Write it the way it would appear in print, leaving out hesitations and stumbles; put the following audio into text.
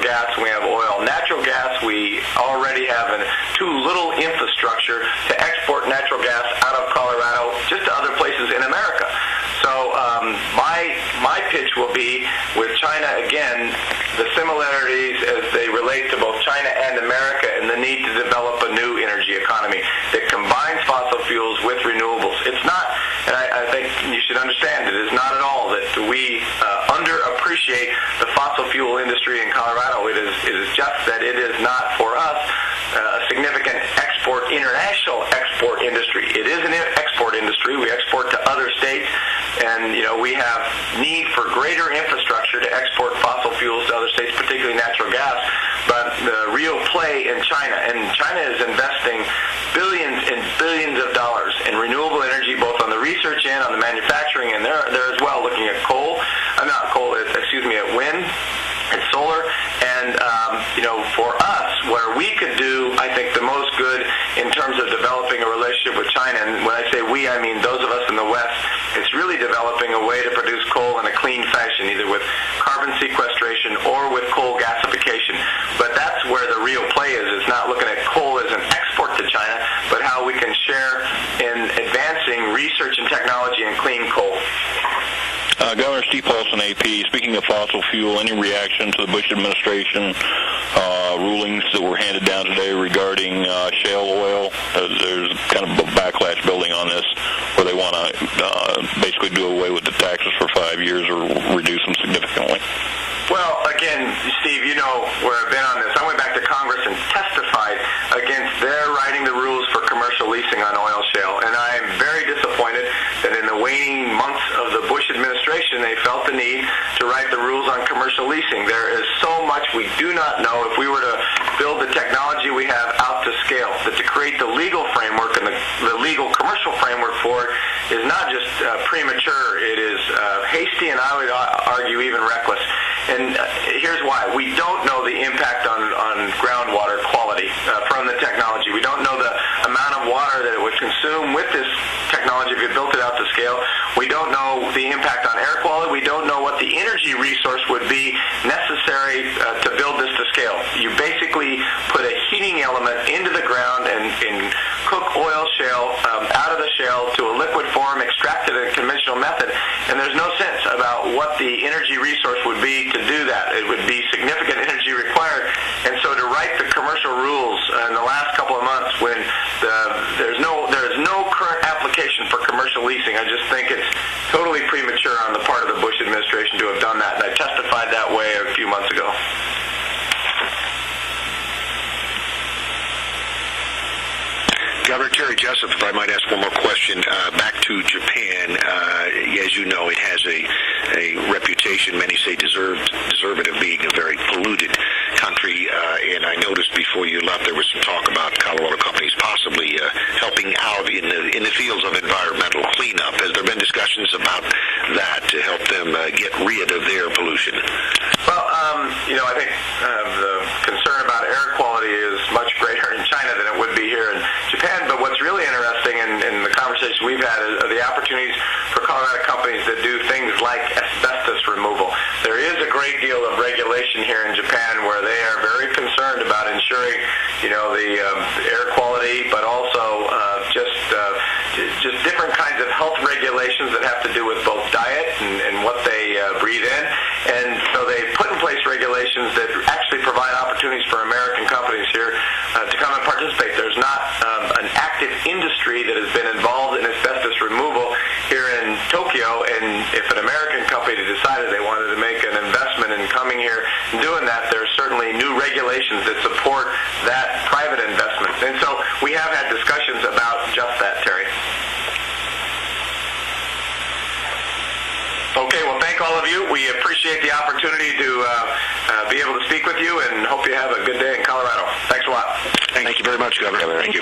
gas, and we have oil. Natural gas, we already have too little infrastructure to export natural gas out of Colorado just to other places in America. So my pitch will be with China, again, the similarities as they relate to both China and America and the need to develop a new energy economy that combines fossil fuels with renewables. It's not, and I think you should understand, it is not at all that we underappreciate the fossil fuel industry in Colorado. It is just that it is not, for us, a significant international export industry. It is an export industry. We export to other states, and we have need for greater infrastructure to export fossil fuels to other states, particularly natural gas. But the real play in China, and China is investing billions and billions of dollars in renewable energy, both on the research end, on the manufacturing, and they're as well looking at at wind and solar. And for us, where we could do, I think, the most good in terms of developing a relationship with China, and when I say we, I mean those of us in the West, it's really developing a way to produce coal in a clean fashion, either with carbon sequestration or with coal gasification. But that's where the real play is. It's not looking at coal as an export to China, but how we can share in advancing research and technology in clean coal. Governor Steve Paulson, AP, speaking of fossil fuel, any reaction to the Bush administration rulings that were handed down today regarding shale oil? There's kind of a backlash building on this where they want to basically do away with the taxes for 5 years or reduce them significantly. Well, again, Steve, you know where I've been on this. I went back to Congress and testified against their writing the rules for commercial leasing on oil shale, and I am very disappointed that in the waning months of the Bush administration, they felt the need to write the rules on commercial leasing. There is so much we do not know. If we were to build the technology we have out to scale, that to create the legal framework and the legal commercial framework for it is not just premature, it is hasty, and I would argue even reckless. And here's why. We don't know the impact on groundwater quality from the technology. We don't know the amount of water that it would consume with this technology if you built it out to scale. We don't know the impact on air quality. We don't know what the energy resource would be necessary to build this to scale. You basically put a heating element into the ground and cook oil shale out of the shale to a liquid form, extracted in a conventional method, and there's no sense about what the energy resource would be to do that. It would be significant energy required, and so to write the commercial rules in the last couple of months when there is no current application for commercial leasing, I just think it's totally premature on the part of the Bush administration to have done that, and I testified that way a few months ago. Governor Terry Jessup, if I might ask one more question, back to Japan. As you know, it has a reputation, many say deserve it, of being a very polluted country. And I noticed before you left there was some talk about Colorado companies possibly helping out in the fields of environmental cleanup. Has there been discussions about that to help them get rid of their pollution? Well, I think the concern about air quality is much greater in China than it would be here in Japan. But what's really interesting in the conversation we've had are the opportunities for Colorado companies that do things like asbestos removal. There is a great deal of regulation here in Japan where they are very concerned about ensuring, the air quality, but also just different kinds of health regulations that have to do with both diet and what they breathe in. And so they put in place regulations that actually provide opportunities for American companies here to come and participate. There's not an active industry that has been involved in asbestos removal here in Tokyo, and if an American company decided they wanted to make an investment in coming here and doing that, there's certainly new regulations that support that private investment. And so we have had discussions about just that, Terry. Okay, well, thank all of you. We appreciate the opportunity to be able to speak with you, and hope you have a good day in Colorado. Thanks a lot. Thank you very much, Governor. Thank you.